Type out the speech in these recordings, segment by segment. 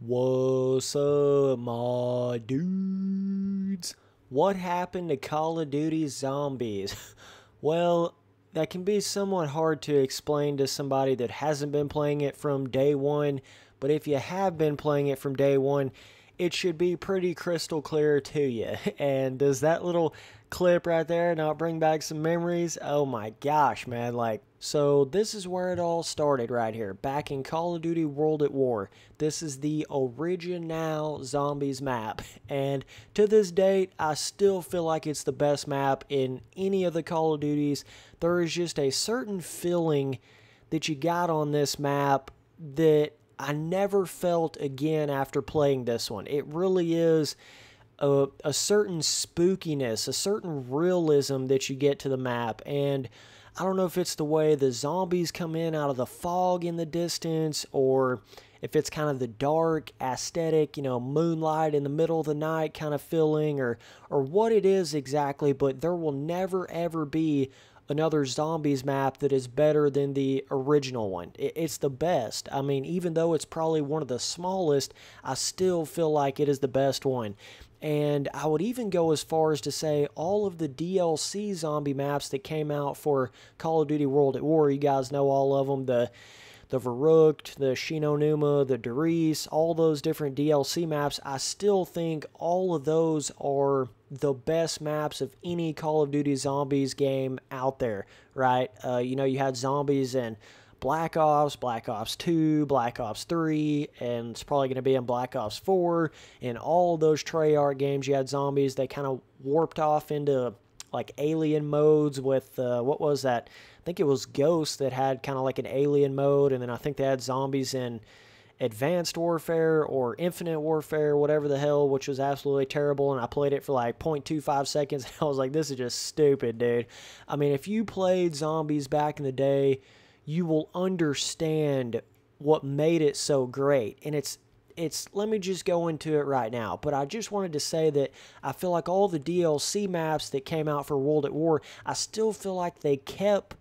What's up, my dudes? What happened to Call of Duty Zombies? Well, that can be somewhat hard to explain to somebody that hasn't been playing it from day one, but if you have been playing it from day one, it should be pretty crystal clear to you. And does that little clip right there not bring back some memories? Oh my gosh, man. So this is where it all started right here, back in Call of Duty World at War. This is the original Zombies map, and to this date, I still feel like it's the best map in any of the Call of Duties. There is just a certain feeling that you got on this map that I never felt again after playing this one. It really is a certain spookiness, a certain realism that you get to the map, and I don't know if it's the way the zombies come in out of the fog in the distance, or if it's kind of the dark, aesthetic, moonlight in the middle of the night kind of feeling, or what it is exactly, but there will never ever be another zombies map that is better than the original one. It's the best. I mean, even though it's probably one of the smallest, I still feel like it is the best one. And I would even go as far as to say all of the DLC zombie maps that came out for Call of Duty World at War, you guys know all of them, the Verrucht, the Shinonuma, the Derice, all those different DLC maps, I still think all of those are the best maps of any Call of Duty Zombies game out there, right? You had zombies in Black Ops 2, Black Ops 3, and it's probably going to be in Black Ops 4. In all those Treyarch games, you had zombies. They kind of warped off into like alien modes with, what was that? I think it was Ghost that had kind of like an alien mode, and then I think they had zombies in Advanced Warfare or Infinite Warfare, whatever the hell, which was absolutely terrible, and I played it for like 0.25 seconds, and I was like, this is just stupid, dude. I mean, if you played zombies back in the day, you will understand what made it so great, and it's let me just go into it right now, but I just wanted to say that I feel like all the DLC maps that came out for World at War, I still feel like they kept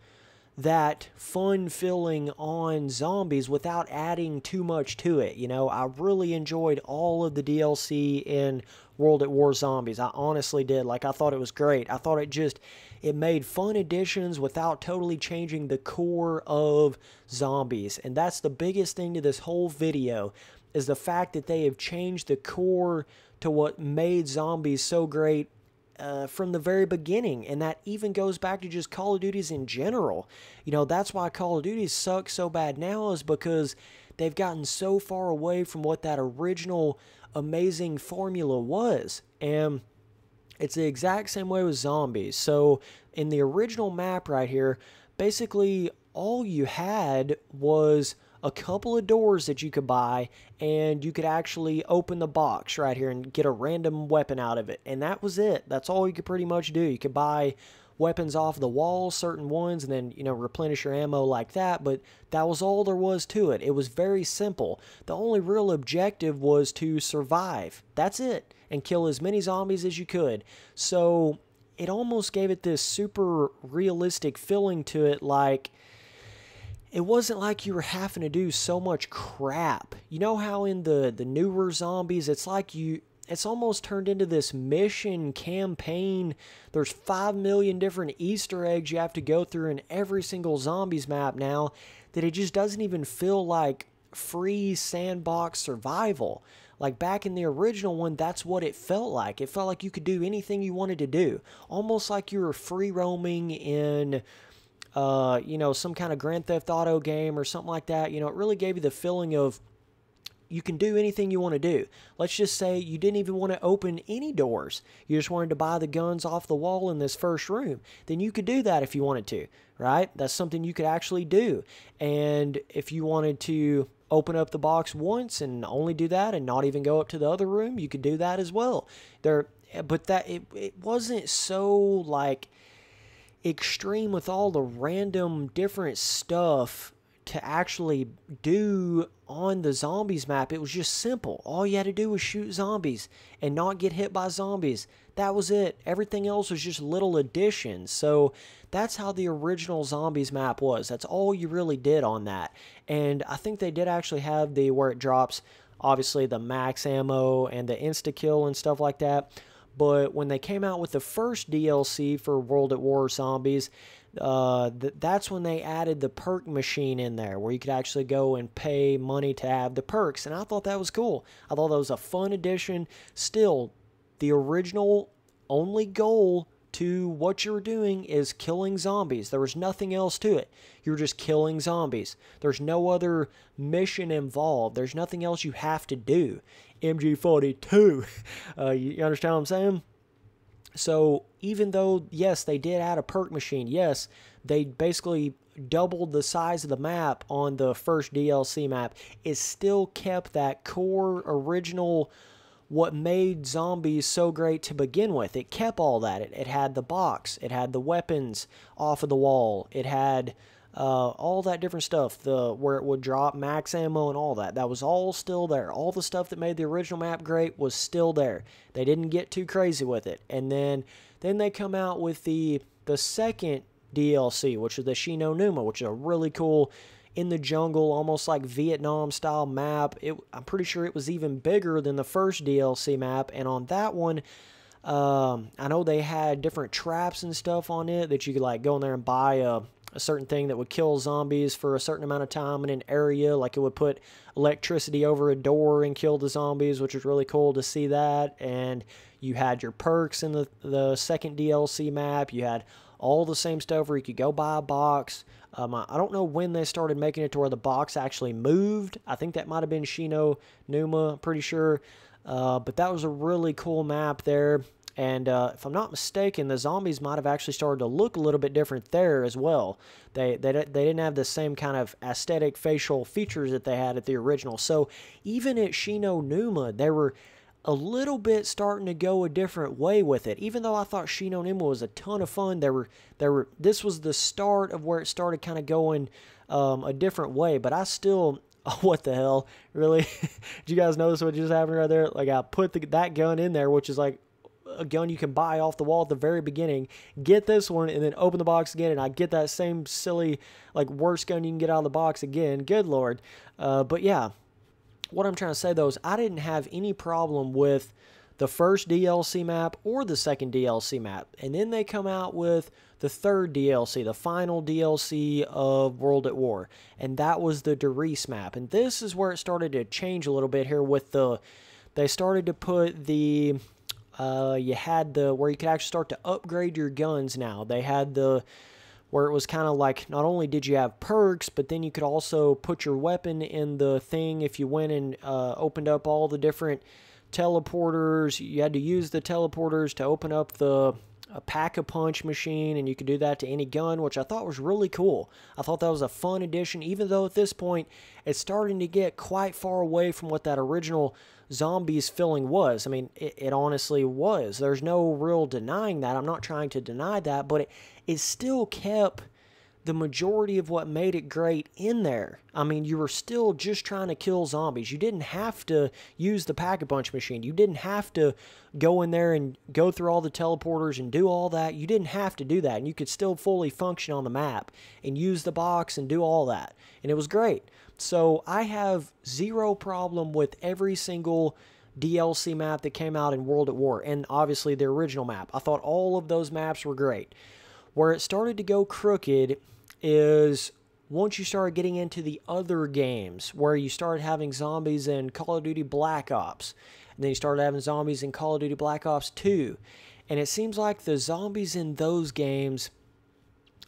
that fun feeling on zombies without adding too much to it. I really enjoyed all of the DLC in World at War Zombies. I honestly did. I thought it was great. I thought it made fun additions without totally changing the core of zombies. And that's the biggest thing to this whole video, is the fact that they have changed the core to what made zombies so great from the very beginning, and that even goes back to just Call of Duties in general. That's why Call of Duty sucks so bad now, is because they've gotten so far away from what that original amazing formula was, and it's the exact same way with zombies. So in the original map right here, basically all you had was a couple of doors that you could buy, and you could actually open the box right here and get a random weapon out of it, and that was it. That's all you could pretty much do. You could buy weapons off the wall, certain ones, and then replenish your ammo like that, but that was all there was to it. It was very simple. The only real objective was to survive. That's it, and kill as many zombies as you could. So it almost gave it this super realistic feeling to it, like it wasn't like you were having to do so much crap. You know how in the newer zombies, it's like it's almost turned into this mission campaign. There's 5 million different Easter eggs you have to go through in every single zombies map now, that it just doesn't even feel like free sandbox survival. Like back in the original one, that's what it felt like. It felt like you could do anything you wanted to do. Almost like you were free roaming in some kind of Grand Theft Auto game or something like that. It really gave you the feeling of you can do anything you want to do. Let's just say you didn't even want to open any doors. You just wanted to buy the guns off the wall in this first room. Then you could do that if you wanted to, right? That's something you could actually do. And if you wanted to open up the box once and only do that and not even go up to the other room, you could do that as well. But it wasn't so extreme with all the random different stuff to actually do on the zombies map. It was just simple. All you had to do was shoot zombies and not get hit by zombies. That was it. Everything else was just little additions. So that's how the original zombies map was. That's all you really did on that. And I think they did actually have where it drops obviously the max ammo and the insta-kill and stuff like that. But when they came out with the first DLC for World at War Zombies, that's when they added the perk machine in there, where you could actually go and pay money to have the perks. And I thought that was cool. I thought that was a fun addition. Still, the original only goal to what you were doing is killing zombies. There was nothing else to it. You were just killing zombies. There's no other mission involved. There's nothing else you have to do. MG42. You understand what I'm saying? So even though, yes, they did add a perk machine, yes, they basically doubled the size of the map on the first DLC map, it still kept that core original, what made zombies so great to begin with. It kept all that. It had the box. It had the weapons off of the wall. It had all that different stuff, where it would drop max ammo and all that. That was all still there. All the stuff that made the original map great was still there. They didn't get too crazy with it. And then they come out with the second DLC, which is the Shino Numa, which is a really cool in the jungle, almost like Vietnam style map. I'm pretty sure it was even bigger than the first DLC map. And on that one, I know they had different traps and stuff on it that you could like go in there and buy a certain thing that would kill zombies for a certain amount of time in an area. Like it would put electricity over a door and kill the zombies, which was really cool to see that. And you had your perks in the second DLC map. You had all the same stuff where you could go buy a box. I don't know when they started making it to where the box actually moved. I think that might have been Shino Numa, I'm pretty sure. But that was a really cool map there. And if I'm not mistaken, the zombies might have actually started to look a little bit different there as well. They didn't have the same kind of aesthetic facial features that they had at the original. So even at Shino Numa, they were a little bit starting to go a different way with it. Even though I thought Shino Numa was a ton of fun, this was the start of where it started kind of going a different way. But I still... Oh, what the hell? Really? Did you guys notice what just happened right there? Like I put that gun in there, which is like a gun you can buy off the wall at the very beginning, get this one, and then open the box again, and I get that same silly, like, worst gun you can get out of the box again. Good Lord. But yeah, what I'm trying to say, though, is I didn't have any problem with the first DLC map or the second DLC map. And then they come out with the third DLC, the final DLC of World at War. And that was the Derice map. And this is where it started to change a little bit here with they started to put the... you had where you could actually start to upgrade your guns now. They had where it was kind of like, not only did you have perks, but then you could also put your weapon in the thing if you went and opened up all the different teleporters. You had to use the teleporters to open up a pack-a-punch machine, and you could do that to any gun, which I thought was really cool. I thought that was a fun addition, even though at this point, it's starting to get quite far away from what that original Zombies feeling was. I mean, it honestly was. There's no real denying that. I'm not trying to deny that, but it still kept the majority of what made it great in there. I mean, you were still just trying to kill zombies. You didn't have to use the Pack-a-Punch machine. You didn't have to go in there and go through all the teleporters and do all that. You didn't have to do that, and you could still fully function on the map and use the box and do all that, and it was great. So I have zero problem with every single DLC map that came out in World at War, and obviously the original map. I thought all of those maps were great. Where it started to go crooked is once you started getting into the other games, where you started having zombies in Call of Duty Black Ops, and then you started having zombies in Call of Duty Black Ops 2, and it seems like the zombies in those games,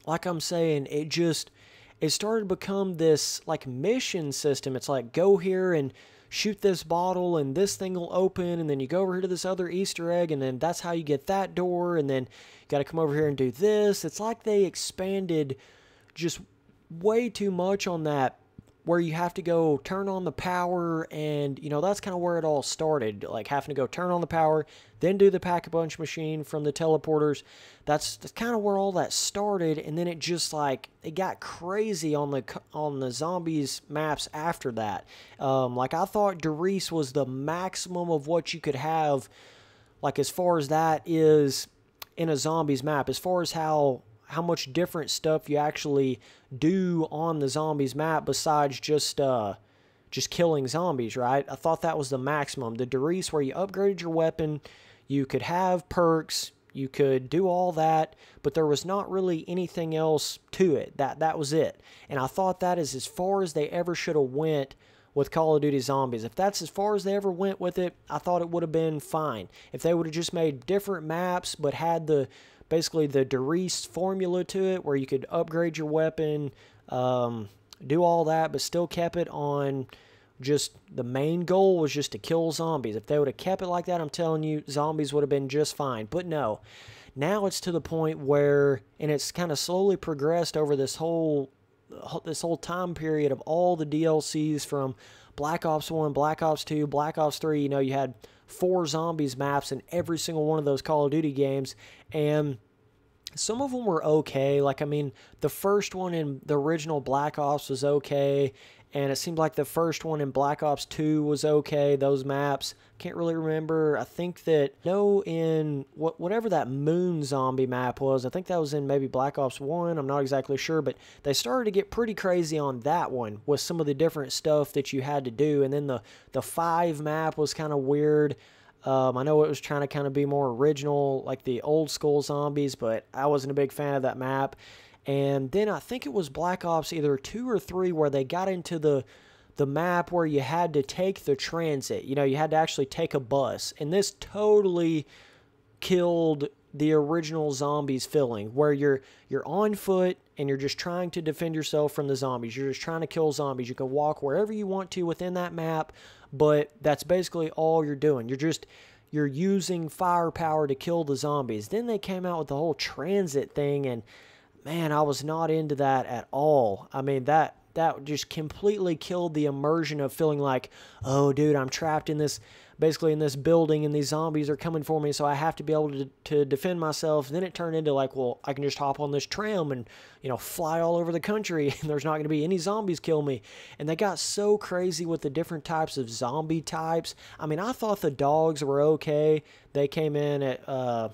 like I'm saying, it started to become this like mission system. It's like, go here and shoot this bottle and this thing will open, and then you go over here to this other Easter egg, and then that's how you get that door, and then you got to come over here and do this. It's like they expanded just way too much on that, where you have to go turn on the power, and that's kind of where it all started, like having to go turn on the power, then do the Pack-a-Punch machine from the teleporters. That's kind of where all that started, and then it just like it got crazy on the zombies maps after that. Like I thought Derice was the maximum of what you could have, like as far as that is in a zombies map, as far as how much different stuff you actually do on the zombies map besides just just killing zombies, right? I thought that was the maximum. The Doris, where you upgraded your weapon, you could have perks, you could do all that, but there was not really anything else to it. That was it. And I thought that is as far as they ever should have went with Call of Duty Zombies. If that's as far as they ever went with it, I thought it would have been fine. If they would have just made different maps, but had basically the Doris formula to it, where you could upgrade your weapon, do all that, but still kept it on just the main goal was just to kill zombies. If they would have kept it like that, I'm telling you, zombies would have been just fine. But no, now it's to the point where, and it's kind of slowly progressed over this whole time period of all the DLCs from Black Ops 1, Black Ops 2, Black Ops 3. You know, you had 4 zombies maps in every single one of those Call of Duty games, and some of them were okay. Like, I mean, the first one in the original Black Ops was okay, and it seemed like the first one in Black Ops 2 was okay, those maps. Can't really remember. I think that, in whatever that moon zombie map was, I think that was in maybe Black Ops 1, I'm not exactly sure, but they started to get pretty crazy on that one with some of the different stuff that you had to do, and then the 5 map was kind of weird. I know it was trying to kind of be more original, like the old school zombies, but I wasn't a big fan of that map. And then I think it was Black Ops either 2 or 3 where they got into the map where you had to take the transit. You know, you had to actually take a bus. And this totally killed the original zombies feeling, where you're on foot and you're just trying to defend yourself from the zombies. You're just trying to kill zombies. You can walk wherever you want to within that map, but that's basically all you're doing. You're using firepower to kill the zombies. Then they came out with the whole transit thing, and man, I was not into that at all. I mean, that just completely killed the immersion of feeling like, oh, dude, I'm trapped in this building, and these zombies are coming for me, so I have to be able to defend myself. And then it turned into like, well, I can just hop on this tram and, you know, fly all over the country, and there's not going to be any zombies kill me. And they got so crazy with the different types of zombie types. I mean, I thought the dogs were okay. They came in at, I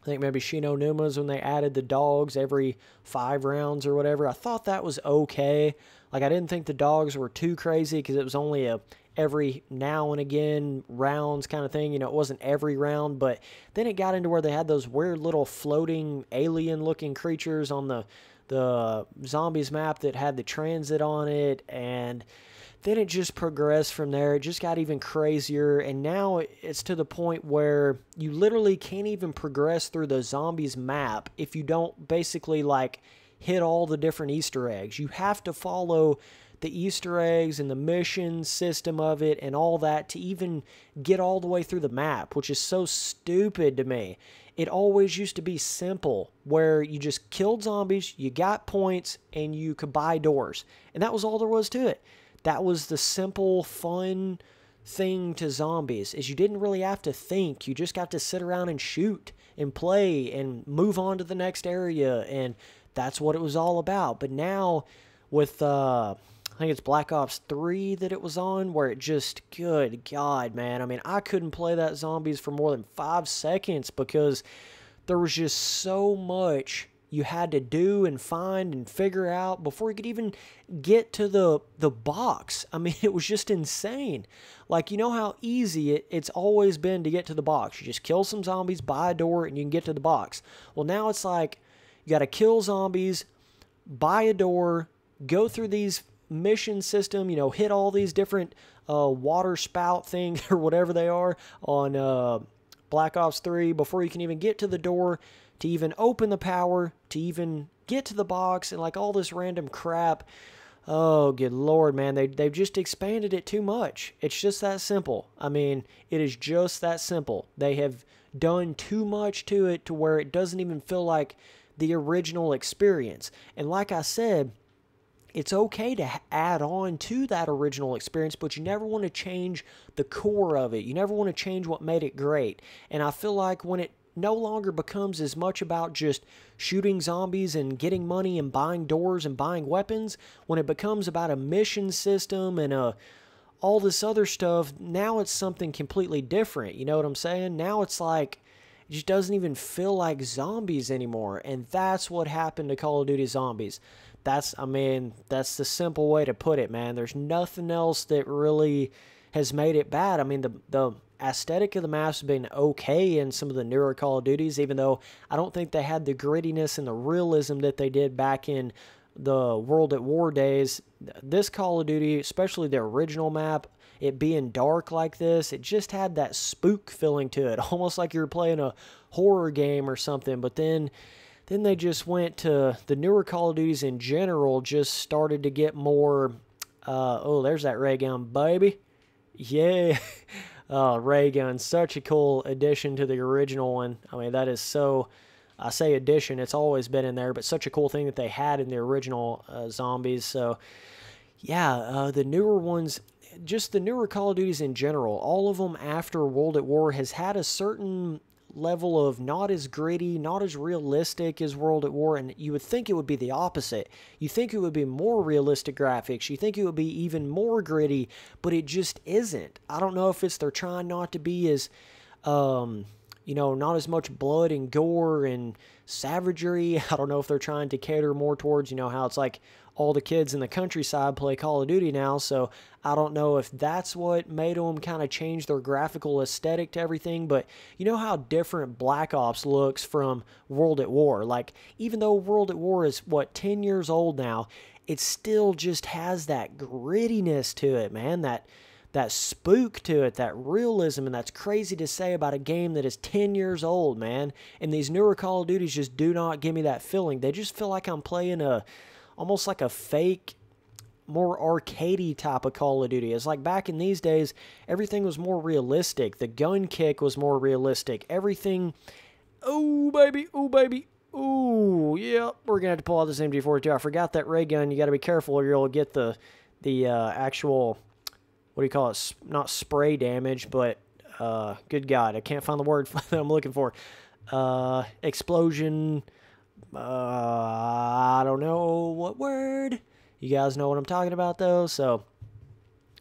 think maybe Shino Numa's when they added the dogs every 5 rounds or whatever. I thought that was okay. Like, I didn't think the dogs were too crazy because it was only a every now and again rounds kind of thing. You know, it wasn't every round, but then it got into where they had those weird little floating alien-looking creatures on the zombies map that had the transit on it, and then it just progressed from there. It just got even crazier, and now it's to the point where you literally can't even progress through the zombies map if you don't basically, like, hit all the different Easter eggs. You have to follow the Easter eggs and the mission system of it and all that to even get all the way through the map, which is so stupid to me. It always used to be simple, where you just killed zombies, you got points, and you could buy doors. And that was all there was to it. That was the simple, fun thing to zombies, is you didn't really have to think. You just got to sit around and shoot and play and move on to the next area, and that's what it was all about. But now with, I think it's Black Ops 3 that it was on, where it just, good God, man. I mean, I couldn't play that zombies for more than 5 seconds because there was just so much you had to do and find and figure out before you could even get to the box. I mean, it was just insane. Like, you know how easy it's always been to get to the box. You just kill some zombies, buy a door, and you can get to the box. Well, now it's like you got to kill zombies, buy a door, go through these mission system, you know, hit all these different water spout things or whatever they are on Black Ops 3 before you can even get to the door, to even open the power, to even get to the box, and like all this random crap. Oh, good Lord, man. They've just expanded it too much. It's just that simple. I mean, it is just that simple. They have done too much to it to where it doesn't even feel like the original experience. And like I said, it's okay to add on to that original experience, but you never want to change the core of it. You never want to change what made it great. And I feel like when it no longer becomes as much about just shooting zombies and getting money and buying doors and buying weapons, when it becomes about a mission system and all this other stuff, now it's something completely different. You know what I'm saying? Now it's like, it just doesn't even feel like zombies anymore. And that's what happened to Call of Duty Zombies. that's the simple way to put it, man. There's nothing else that really has made it bad. I mean, the aesthetic of the maps has been okay in some of the newer Call of Duties, even though I don't think they had the grittiness and the realism that they did back in the World at War days. This Call of Duty, especially the original map, it being dark like this, it just had that spook feeling to it, almost like you were playing a horror game or something. But then they just went to the newer Call of Duties in general, just started to get more, oh, there's that ray gun, baby. Yeah. Oh, ray gun, such a cool addition to the original one. I mean, that is so, I say addition, it's always been in there, but such a cool thing that they had in the original zombies. So, yeah, the newer ones, just the newer Call of Duties in general, all of them after World at War has had a certain level of not as gritty, not as realistic as World at War, and you would think it would be the opposite. You think it would be more realistic graphics, you think it would be even more gritty, but it just isn't. I don't know if it's they're trying not to be as, not as much blood and gore and savagery. I don't know if they're trying to cater more towards, how it's like all the kids in the countryside play Call of Duty now, so I don't know if that's what made them kind of change their graphical aesthetic to everything, but you know how different Black Ops looks from World at War? Like, even though World at War is, 10 years old now, it still just has that grittiness to it, man, that spook to it, that realism, and that's crazy to say about a game that is 10 years old, man. And these newer Call of Duties just do not give me that feeling. They just feel like I'm playing almost like a fake, more arcadey type of Call of Duty. It's like back in these days, everything was more realistic. The gun kick was more realistic. Everything, oh baby, ooh, yep, we're gonna have to pull out this MG42. I forgot that ray gun. You got to be careful, or you'll get the actual, what do you call it? Not spray damage, but good God, I can't find the word that I'm looking for. Explosion. I don't know what word. You guys know what I'm talking about, though. So,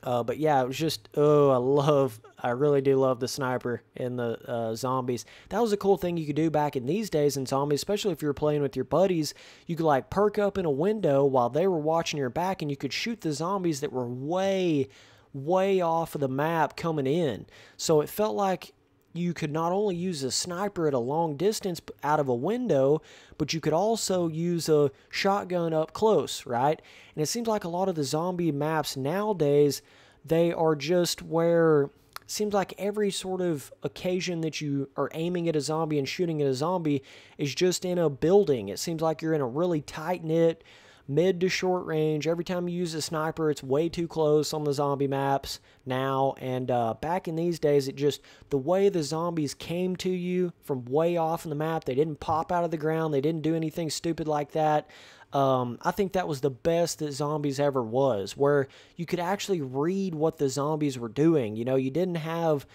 but yeah, it was just, I really do love the sniper in the zombies. That was a cool thing you could do back in these days in zombies, especially if you were playing with your buddies. You could like perk up in a window while they were watching your back, and you could shoot the zombies that were way off of the map coming in. So it felt like you could not only use a sniper at a long distance out of a window, but you could also use a shotgun up close, right? And it seems like a lot of the zombie maps nowadays, they are just where it seems like every sort of occasion that you are aiming at a zombie and shooting at a zombie is just in a building. It seems like you're in a really tight-knit, mid to short range. Every time you use a sniper, it's way too close on the zombie maps now. And back in these days, it just, the way the zombies came to you from way off in the map, they didn't pop out of the ground, they didn't do anything stupid like that. I think that was the best that zombies ever was, where you could actually read what the zombies were doing. You didn't have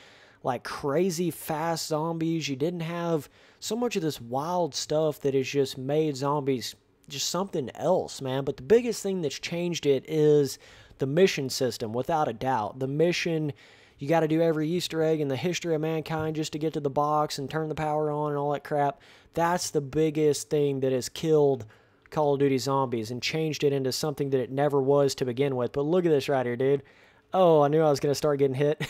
like crazy fast zombies. You didn't have so much of this wild stuff that has just made zombies just something else, man. But the biggest thing that's changed it is the mission system, without a doubt. The mission, you got to do every Easter egg in the history of mankind just to get to the box and turn the power on and all that crap. That's the biggest thing that has killed Call of Duty Zombies and changed it into something that it never was to begin with. But look at this right here, dude. Oh, I knew I was going to start getting hit.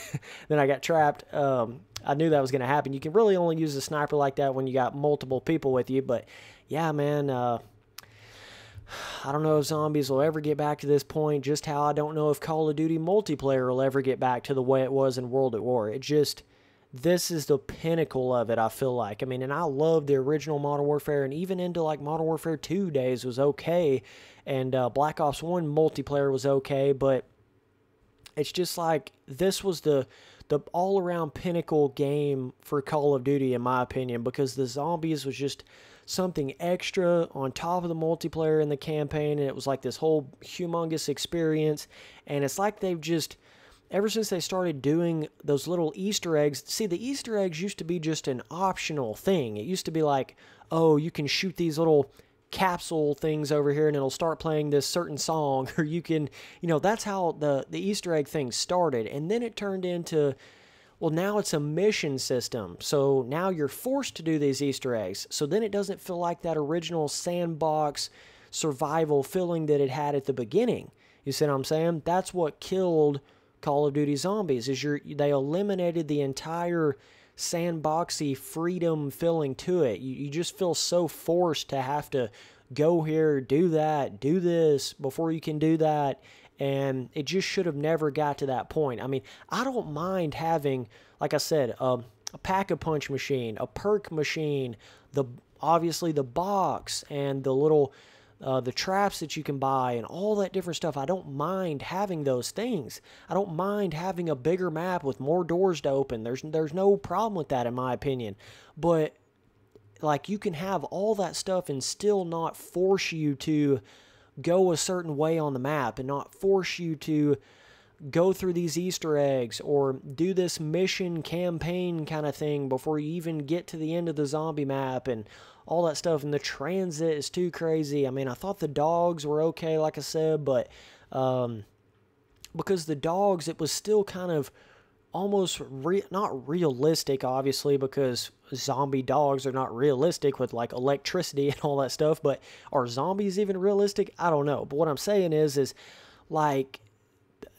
Then I got trapped. I knew that was going to happen. You can really only use a sniper like that when you got multiple people with you. But yeah, man, I don't know if zombies will ever get back to this point, just how I don't know if Call of Duty multiplayer will ever get back to the way it was in World at War. This is the pinnacle of it, I feel like. I mean, and I love the original Modern Warfare, and even into like Modern Warfare 2 days was okay, and Black Ops 1 multiplayer was okay, but it's just like, this was the all-around pinnacle game for Call of Duty, in my opinion, because the zombies was just something extra on top of the multiplayer in the campaign, and it was like this whole humongous experience. And it's like they've just, ever since they started doing those little Easter eggs, see, the Easter eggs used to be just an optional thing. It used to be like, oh, you can shoot these little capsule things over here and it'll start playing this certain song, or you can, that's how the Easter egg thing started. And then it turned into, well, now it's a mission system. So now you're forced to do these Easter eggs. So then it doesn't feel like that original sandbox survival feeling that it had at the beginning. You see what I'm saying? That's what killed Call of Duty Zombies, is they eliminated the entire sandboxy freedom feeling to it. You just feel so forced to have to go here, do that, do this before you can do that. And it just should have never got to that point. I mean, I don't mind having, like I said, a pack-a-punch machine, a perk machine, obviously the box, and the little the traps that you can buy, and all that different stuff. I don't mind having those things. I don't mind having a bigger map with more doors to open. There's no problem with that, in my opinion. But like, you can have all that stuff and still not force you to go a certain way on the map, and not force you to go through these Easter eggs or do this mission campaign kind of thing before you even get to the end of the zombie map and all that stuff. And the transit is too crazy. I mean, I thought the dogs were okay, like I said, but because the dogs, it was still kind of almost not realistic, obviously, because zombie dogs are not realistic with like electricity and all that stuff. But are zombies even realistic? I don't know. But what I'm saying is like,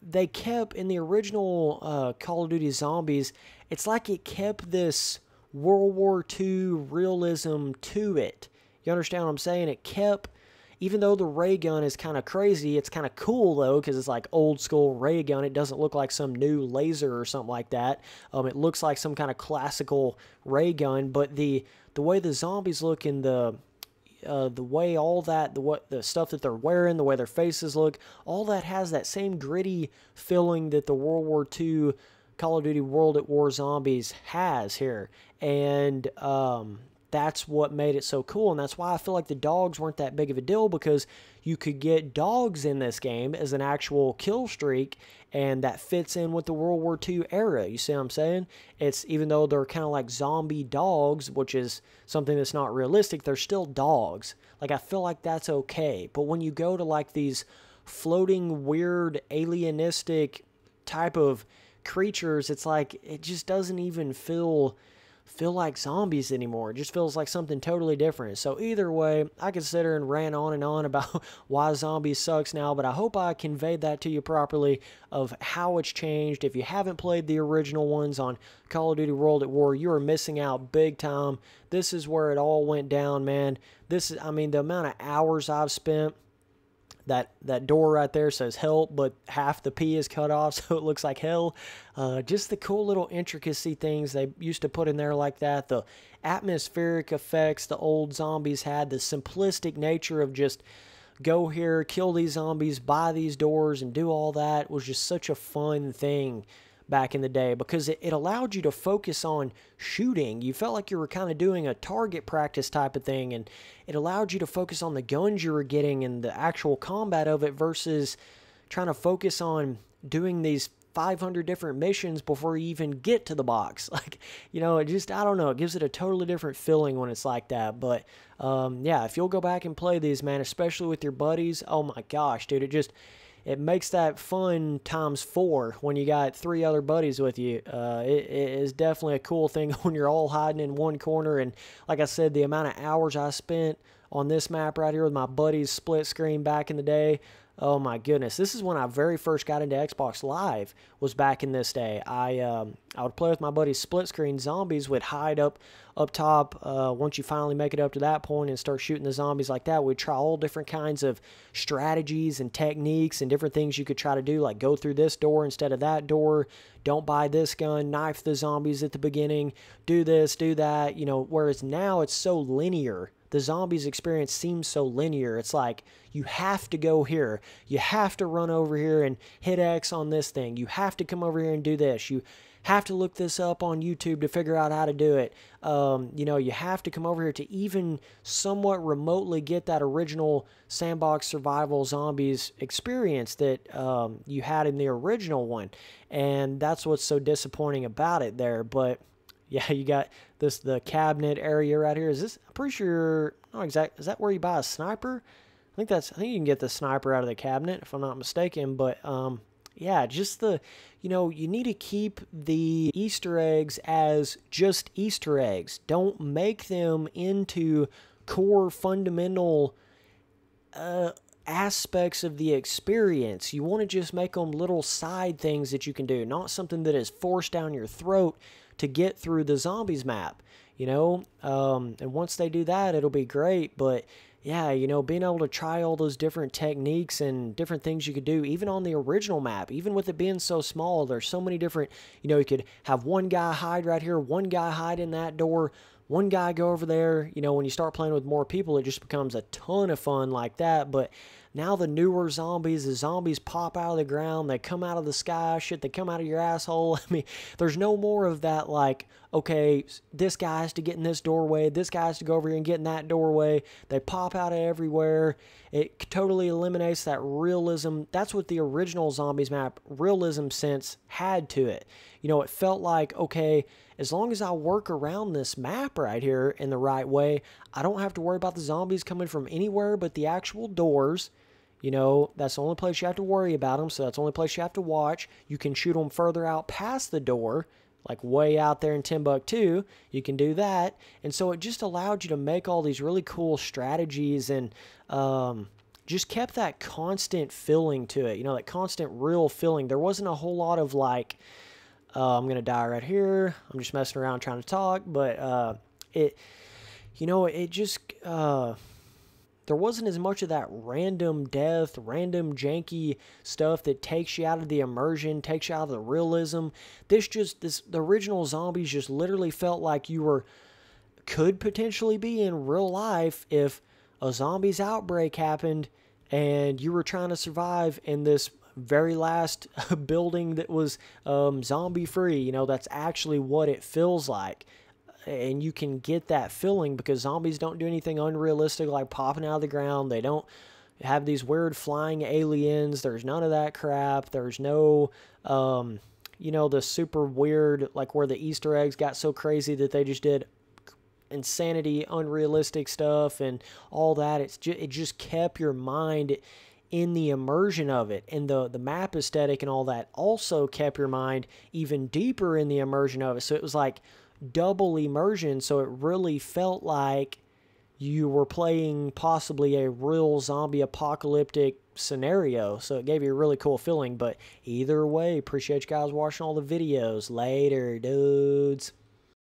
they kept, in the original Call of Duty Zombies, it's like it kept this World War II realism to it. You understand what I'm saying? It kept, even though the ray gun is kind of crazy, it's kind of cool though, because it's like old school ray gun. It doesn't look like some new laser or something like that. It looks like some kind of classical ray gun, but the way the zombies look in the way all that, the stuff that they're wearing, the way their faces look, all that has that same gritty feeling that the World War II Call of Duty World at War Zombies has here. And that's what made it so cool. And that's why I feel like the dogs weren't that big of a deal, because you could get dogs in this game as an actual kill streak, and that fits in with the World War II era. You see what I'm saying? It's, even though they're kind of like zombie dogs, which is something that's not realistic, they're still dogs. Like, I feel like that's okay. But when you go to like these floating, weird, alienistic type of creatures, it's like, it just doesn't even feel like zombies anymore. It just feels like something totally different. So either way, I could sit here and rant on and on about why zombies sucks now, but I hope I conveyed that to you properly of how it's changed. If you haven't played the original ones on Call of Duty World at War, you are missing out big time. This is where it all went down, man. This is, I mean, the amount of hours I've spent. That door right there says help, but half the P is cut off, so it looks like hell. Just the cool little intricacy things they used to put in there like that. The atmospheric effects the old zombies had. The simplistic nature of just go here, kill these zombies, buy these doors, and do all that was just such a fun thing back in the day, because it allowed you to focus on shooting. You felt like you were kind of doing a target practice type of thing, and it allowed you to focus on the guns you were getting and the actual combat of it, versus trying to focus on doing these 500 different missions before you even get to the box. Like, you know, it just, I don't know, it gives it a totally different feeling when it's like that. But yeah, if you'll go back and play these, man, especially with your buddies, oh my gosh, dude, it makes that fun times 4 when you got 3 other buddies with you. It is definitely a cool thing when you're all hiding in one corner. And like I said, the amount of hours I spent on this map right here with my buddies split screen back in the day, oh my goodness. This is when I very first got into Xbox Live, was back in this day. I would play with my buddies split screen. Zombies would hide up top. Once you finally make it up to that point and start shooting the zombies like that, we'd try all different kinds of strategies and techniques and different things you could try to do, like go through this door instead of that door, don't buy this gun, knife the zombies at the beginning, do this, do that, you know, whereas now it's so linear. The zombies experience seems so linear. It's like, you have to go here. You have to run over here and hit X on this thing. You have to come over here and do this. You have to look this up on YouTube to figure out how to do it. You know, you have to come over here to even somewhat remotely get that original sandbox survival zombies experience that you had in the original one. And that's what's so disappointing about it there. But yeah, you got the cabinet area right here. Is this, I'm pretty sure, not exact, is that where you buy a sniper? I think you can get the sniper out of the cabinet, if I'm not mistaken. But yeah, just you know, you need to keep the Easter eggs as just Easter eggs. Don't make them into core fundamental aspects of the experience. You want to just make them little side things that you can do, not something that is forced down your throat to get through the zombies map, you know? And once they do that, it'll be great, but yeah, you know, being able to try all those different techniques and different things you could do, even on the original map, even with it being so small, there's so many different, you know, you could have one guy hide right here, one guy hide in that door, one guy go over there. You know, when you start playing with more people, it just becomes a ton of fun like that. But now the newer zombies, the zombies pop out of the ground, they come out of the sky, shit, they come out of your asshole. I mean, there's no more of that, like, okay, this guy has to get in this doorway, this guy has to go over here and get in that doorway. They pop out of everywhere. It totally eliminates that realism. That's what the original Zombies map, realism sense, had to it. You know, it felt like, okay, as long as I work around this map right here in the right way, I don't have to worry about the zombies coming from anywhere but the actual doors. You know, that's the only place you have to worry about them, so that's the only place you have to watch. You can shoot them further out past the door, like way out there in Timbuktu. You can do that. And so it just allowed you to make all these really cool strategies and just kept that constant feeling to it, you know, that constant real feeling. There wasn't a whole lot of like, I'm going to die right here. I'm just messing around trying to talk, but it, you know, it just, there wasn't as much of that random death, random janky stuff that takes you out of the immersion, takes you out of the realism. The original Zombies just literally felt like you could potentially be in real life if a zombies outbreak happened and you were trying to survive in this very last building that was zombie free. You know, that's actually what it feels like. And you can get that feeling because zombies don't do anything unrealistic like popping out of the ground. They don't have these weird flying aliens. There's none of that crap. There's no, you know, the super weird, like where the Easter eggs got so crazy that they just did insanity, unrealistic stuff and all that. It just kept your mind in the immersion of it, and the map aesthetic and all that also kept your mind even deeper in the immersion of it. So it was like double immersion, so it really felt like you were playing possibly a real zombie apocalyptic scenario. So it gave you a really cool feeling. But either way, appreciate you guys watching all the videos. Later, dudes.